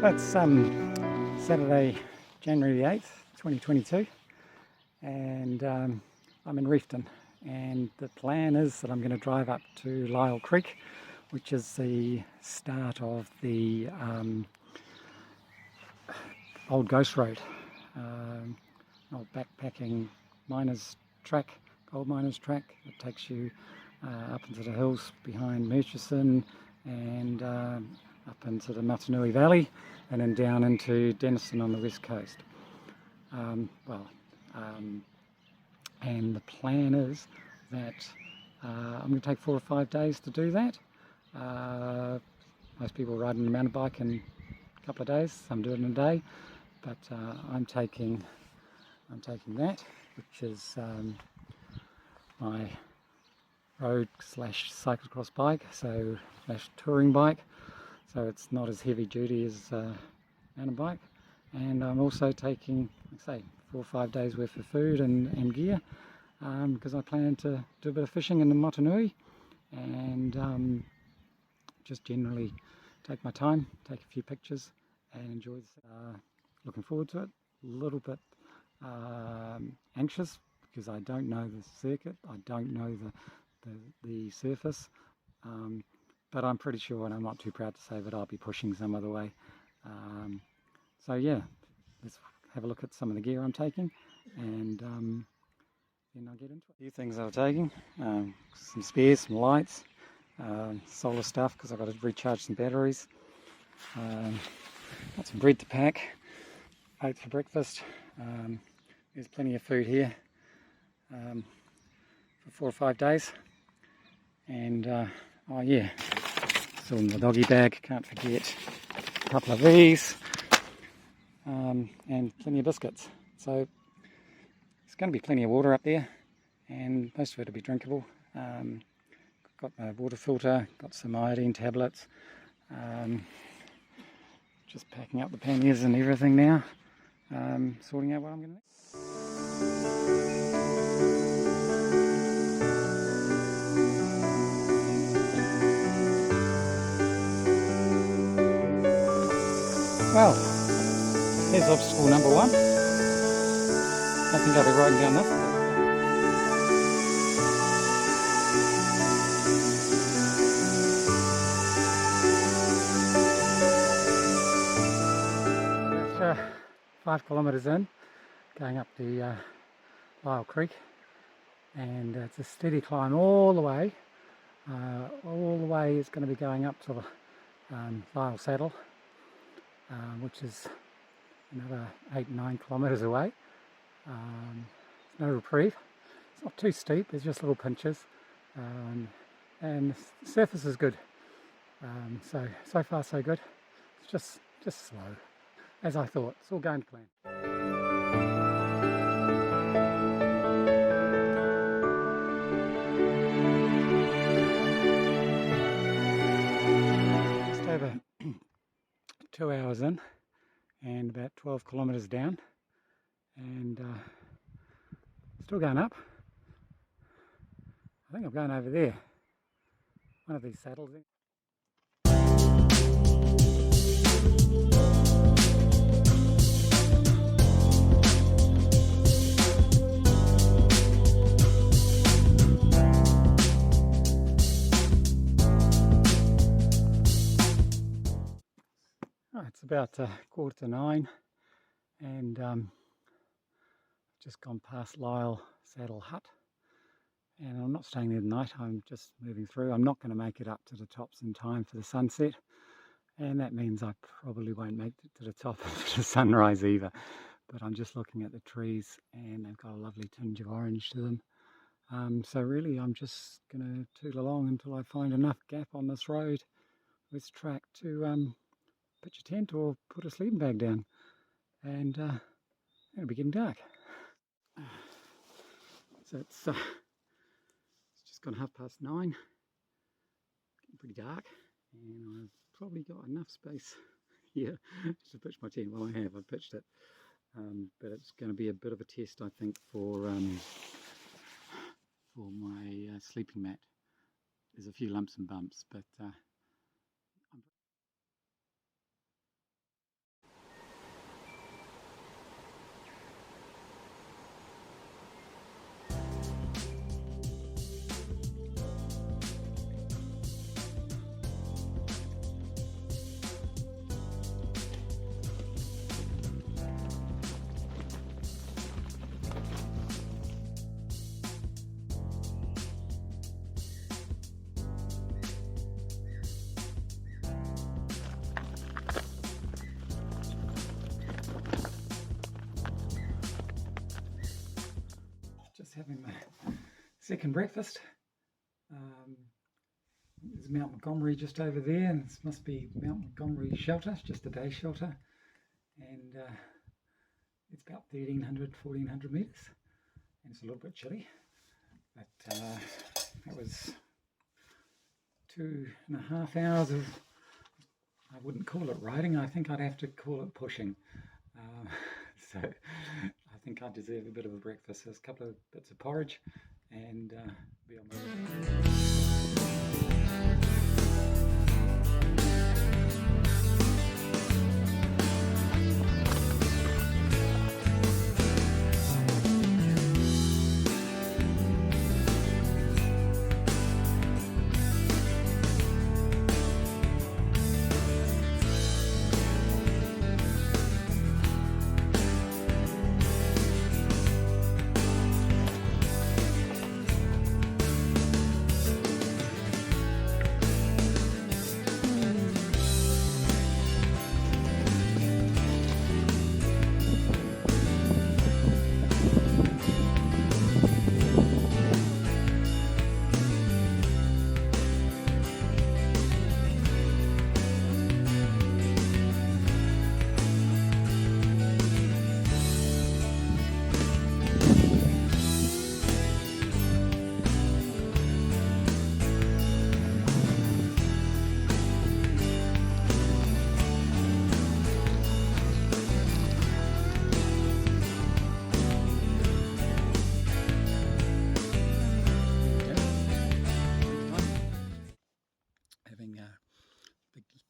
It's Saturday, January the 8th, 2022, and I'm in Reefton, and the plan is that I'm going to drive up to Lyall Creek, which is the start of the old Ghost Road, old backpacking miners track, gold miners track. It takes you up into the hills behind Murchison and up into the Mokihinui Valley, and then down into Denison on the west coast. And the plan is that I'm going to take 4 or 5 days to do that. Most people ride on a mountain bike in a couple of days, some do it in a day, but I'm taking that, which is my road / cyclocross bike, / touring bike, so it's not as heavy duty as a mountain bike. And I'm also taking, like I say, 4 or 5 days worth of food and gear, because I plan to do a bit of fishing in the Mokihinui, and just generally take my time, take a few pictures and enjoy this. Looking forward to it. A little bit anxious because I don't know the circuit, I don't know the surface, but I'm pretty sure, and I'm not too proud to say, that I'll be pushing some other way. So yeah, let's have a look at some of the gear I'm taking, and then I'll get into it. A few things I'm taking, some spares, some lights, solar stuff because I've got to recharge some batteries, got some bread to pack, oats for breakfast. There's plenty of food here for 4 or 5 days, and oh yeah, still in the doggy bag, can't forget a couple of these, and plenty of biscuits. So there's going to be plenty of water up there, and most of it will be drinkable. Got my water filter, got some iodine tablets, just packing up the panniers and everything now, sorting out what I'm going to need. Well, here's obstacle number 1. I think I'll be riding down this. That's 5 kilometres in, going up the Lyall Creek, and it's a steady climb all the way. All the way is going to be going up to the Lyall Saddle, which is another 8-9 kilometres away. There's no reprieve. It's not too steep, there's just little pinches, and the surface is good. So far so good. It's just slow, as I thought. It's all going to plan. Just over 2 hours in, and about 12 kilometres down, and still going up. I think I'm going over there, one of these saddles. It's about 9:15, and just gone past Lyall Saddle Hut, and I'm not staying there tonight. I'm just moving through. I'm not going to make it up to the tops in time for the sunset, and that means I probably won't make it to the top of the sunrise either. But I'm just looking at the trees, and they've got a lovely tinge of orange to them. So really I'm just going to toot along until I find enough gap on this road, this track, to pitch a tent or put a sleeping bag down, and it'll be getting dark. So it's just gone 9:30, getting pretty dark, and I've probably got enough space here to pitch my tent. Well, I've pitched it, but it's going to be a bit of a test, I think, for my sleeping mat. There's a few lumps and bumps, but second breakfast. There's Mount Montgomery just over there, and this must be Mount Montgomery shelter, it's just a day shelter, and it's about 1400 metres, and it's a little bit chilly, but that was 2.5 hours of, I wouldn't call it riding, I think I'd have to call it pushing. So I think I deserve a bit of a breakfast. There's a couple of bits of porridge and be on my way.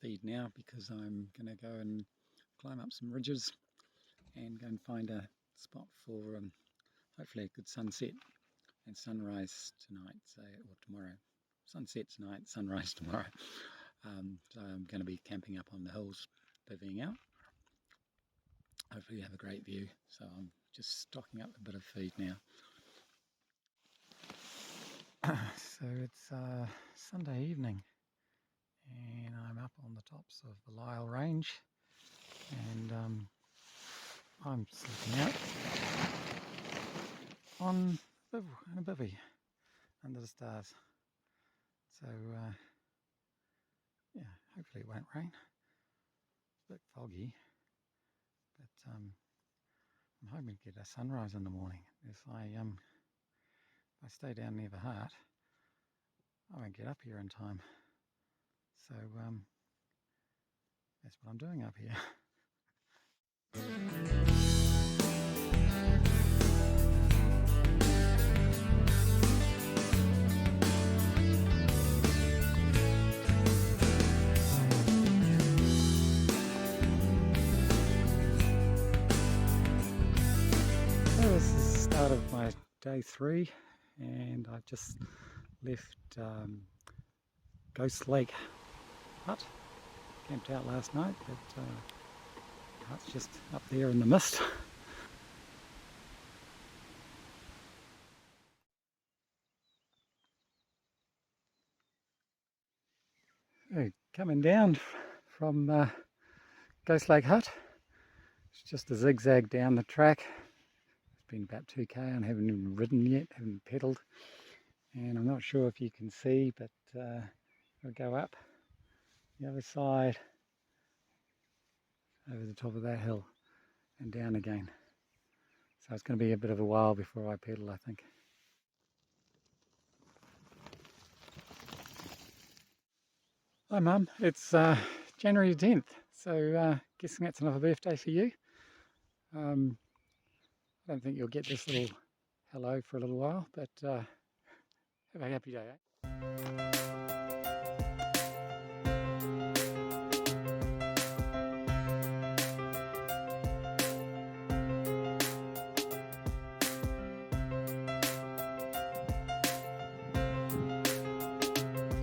Feed now because I'm going to go and climb up some ridges and go and find a spot for hopefully a good sunset and sunrise tonight, or tomorrow. Sunset tonight, sunrise tomorrow. So I'm going to be camping up on the hills, bivvying out. Hopefully have a great view. So I'm just stocking up a bit of feed now. So it's Sunday evening, and I'm up on the tops of the Lyall range, and I'm sleeping out on a bivvy under the stars. So yeah, hopefully it won't rain. It's a bit foggy, but I'm hoping to get a sunrise in the morning. If I stay down near the heart, I won't get up here in time. So that's what I'm doing up here. So this is the start of my day 3, and I've just left Ghost Lake hut. Camped out last night, but the hut's just up there in the mist. So, coming down from Ghost Lake hut, it's just a zigzag down the track. It's been about 2k, and haven't even ridden yet, haven't pedalled, and I'm not sure if you can see, but I'll go up the other side over the top of that hill and down again. So it's going to be a bit of a while before I pedal, I think. Hi Mum, it's January 10th, so guessing that's another birthday for you. I don't think you'll get this little hello for a little while, but have a happy day, eh?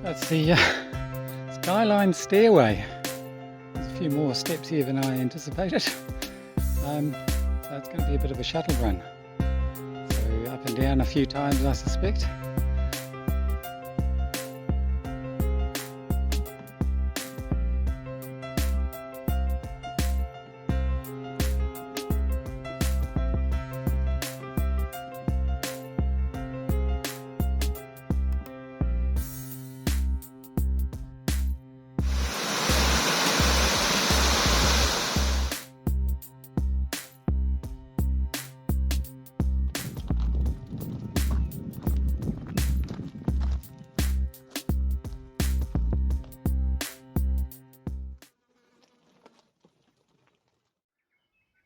That's the Skyline Stairway. There's a few more steps here than I anticipated. So it's going to be a bit of a shuttle run. So up and down a few times, I suspect.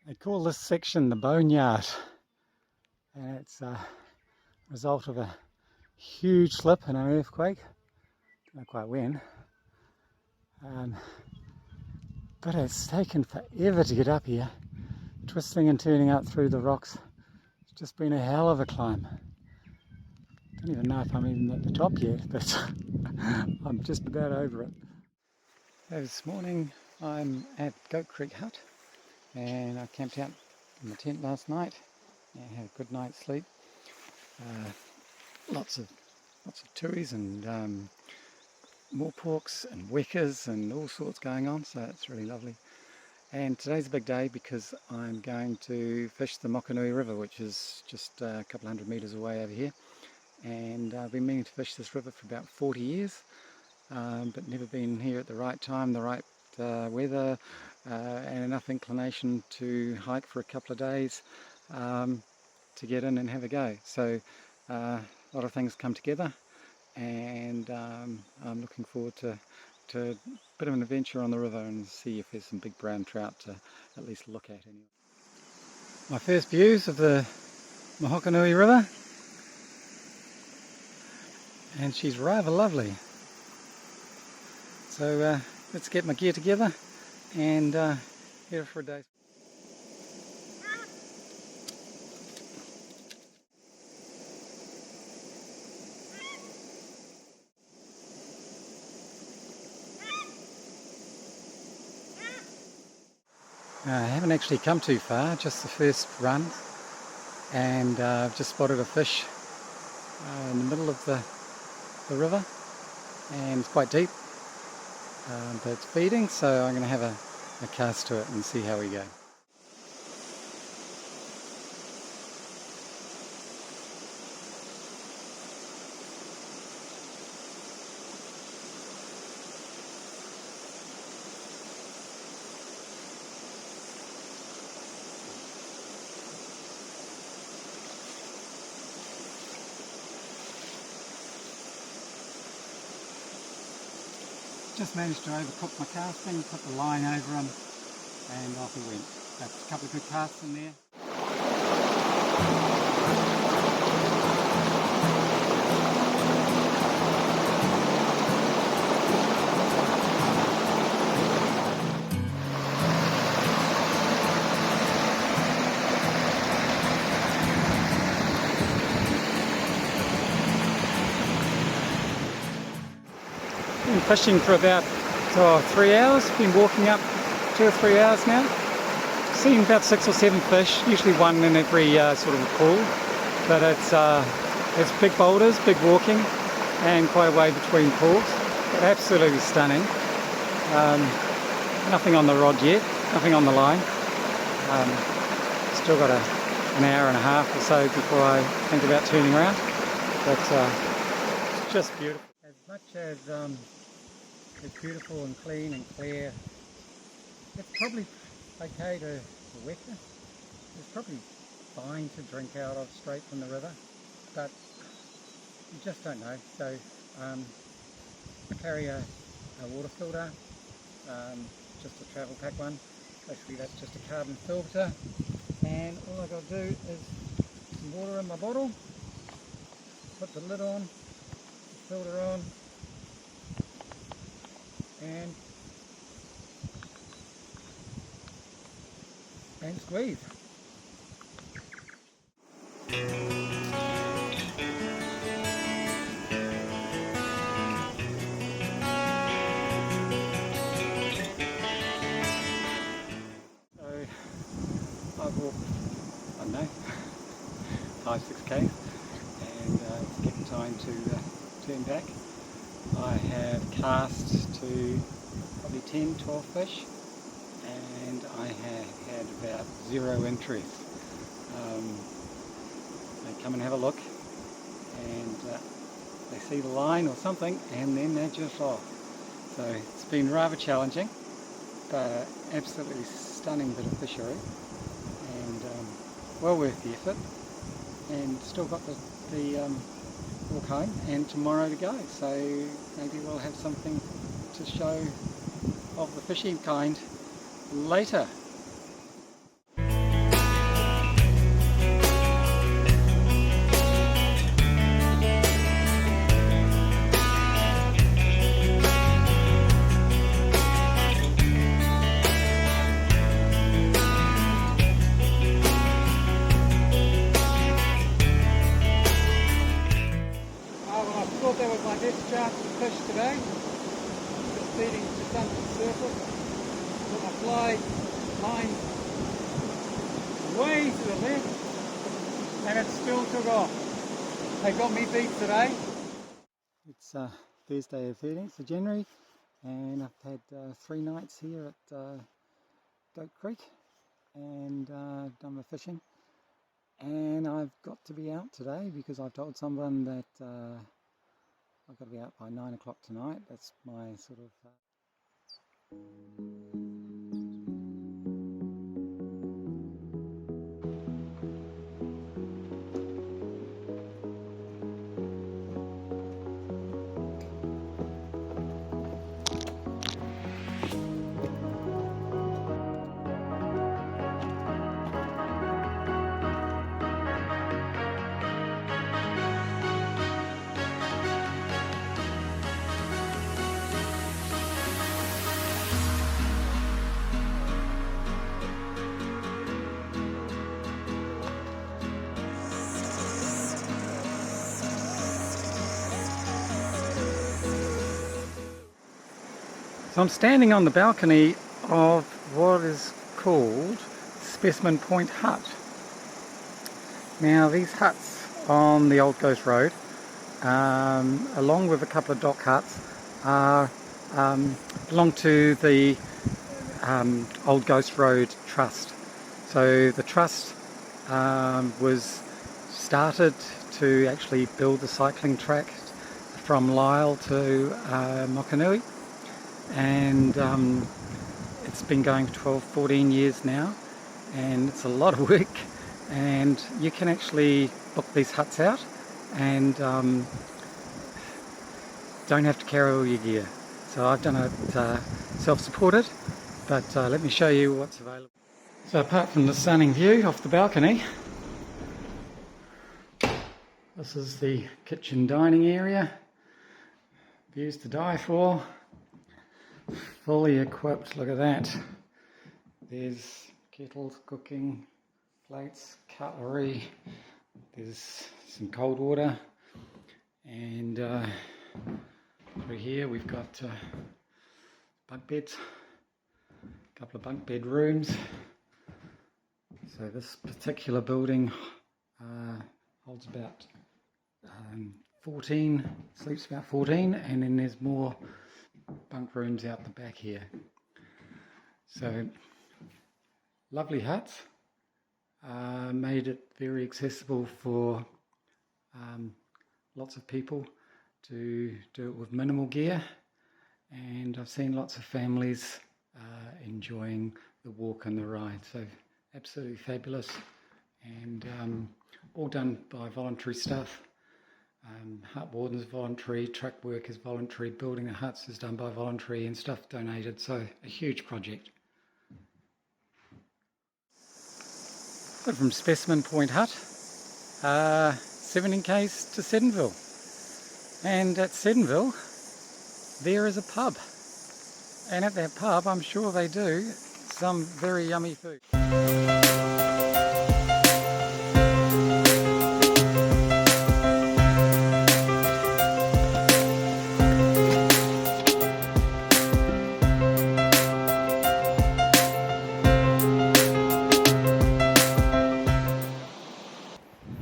They call this section the boneyard, and it's a result of a huge slip and an earthquake. Don't know quite when, but it's taken forever to get up here, twisting and turning out through the rocks. It's just been a hell of a climb. Don't even know if I'm even at the top yet, but I'm just about over it. So this morning I'm at Goat Creek Hut, and I camped out in the tent last night and had a good night's sleep. Lots of tuis and moorporks and wekas and all sorts going on, so it's really lovely. And today's a big day because I'm going to fish the Mokihinui River, which is just a couple hundred metres away over here. And I've been meaning to fish this river for about 40 years, but never been here at the right time, the right weather, and enough inclination to hike for a couple of days to get in and have a go. So a lot of things come together, and I'm looking forward to a bit of an adventure on the river and see if there's some big brown trout to at least look at anyway. My first views of the Mokihinui River, and she's rather lovely. So let's get my gear together and head for a day. I haven't actually come too far, just the first run, and I've just spotted a fish in the middle of the river, and it's quite deep, but it's feeding, so I'm going to have a cast to it and see how we go. Just managed to overcook my casting, put the line over him, and off he went. That's a couple of good casts in there. Been fishing for about 3 hours, been walking up 2 or 3 hours now. Seen about 6 or 7 fish, usually one in every sort of a pool, but it's big boulders, big walking, and quite a way between pools. But absolutely stunning. Nothing on the rod yet, nothing on the line. Still got an hour and a half or so before I think about turning around, but it's just beautiful. As much as it's beautiful and clean and clear, it's probably okay to wet it. It's probably fine to drink out of straight from the river, but you just don't know. So I carry a water filter, just a travel pack one. Basically that's just a carbon filter, and all I got to do is some water in my bottle, put the lid on, the filter on, and squeeze. So I've walked, I don't know, 5-6 k's, and it's getting time to turn back. I have cast to probably 10-12 fish, and I have had about 0 entries. They come and have a look, and they see the line or something, and then they're just off. So it's been rather challenging, but absolutely stunning bit of fishery, and well worth the effort, and still got the walk home and tomorrow to go, so maybe we'll have something to show of the fishing kind later. feeding just under the surface. Got my fly line way to the left, and it still took off. They got me beat today. It's Thursday the 13th of January, and I've had 3 nights here at Goat Creek and done my fishing. And I've got to be out today because I've told someone that I've got to be out by 9 o'clock tonight. That's my sort of... So I'm standing on the balcony of what is called Specimen Point Hut. Now these huts on the Old Ghost Road, along with a couple of dock huts, belong to the Old Ghost Road Trust. So the trust was started to actually build the cycling track from Lyall to Mokihinui. And it's been going for 12-14 years now, and it's a lot of work, and you can actually book these huts out and don't have to carry all your gear. So I've done it self-supported, but let me show you what's available. So apart from the stunning view off the balcony, this is the kitchen dining area. Views to die for. Fully equipped, look at that. There's kettles, cooking, plates, cutlery, there's some cold water, and through here we've got bunk beds, a couple of bunk bed rooms. So this particular building holds about 14, sleeps about 14, and then there's more bunk rooms out the back here. So lovely huts, made it very accessible for lots of people to do it with minimal gear, and I've seen lots of families enjoying the walk and the ride. So absolutely fabulous, and all done by voluntary staff. Hut warden's voluntary, truck work is voluntary, building the huts is done by voluntary, and stuff donated, so a huge project. So from Specimen Point Hut, 17 k's to Seddonville, and at Seddonville there is a pub, and at that pub I'm sure they do some very yummy food.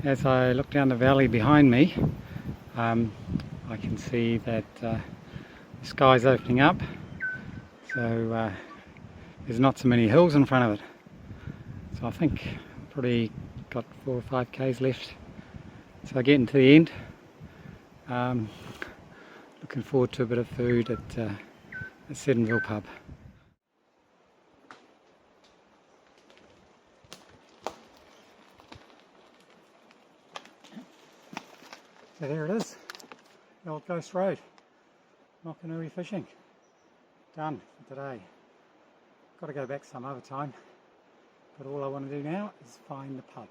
As I look down the valley behind me, I can see that the sky's opening up, so there's not so many hills in front of it. So I think I've probably got 4 or 5 k's left. So getting to the end, looking forward to a bit of food at the Seddonville pub. So there it is, the Old Ghost Road, Mokihinui fishing, done for today. Got to go back some other time, but all I want to do now is find the pub.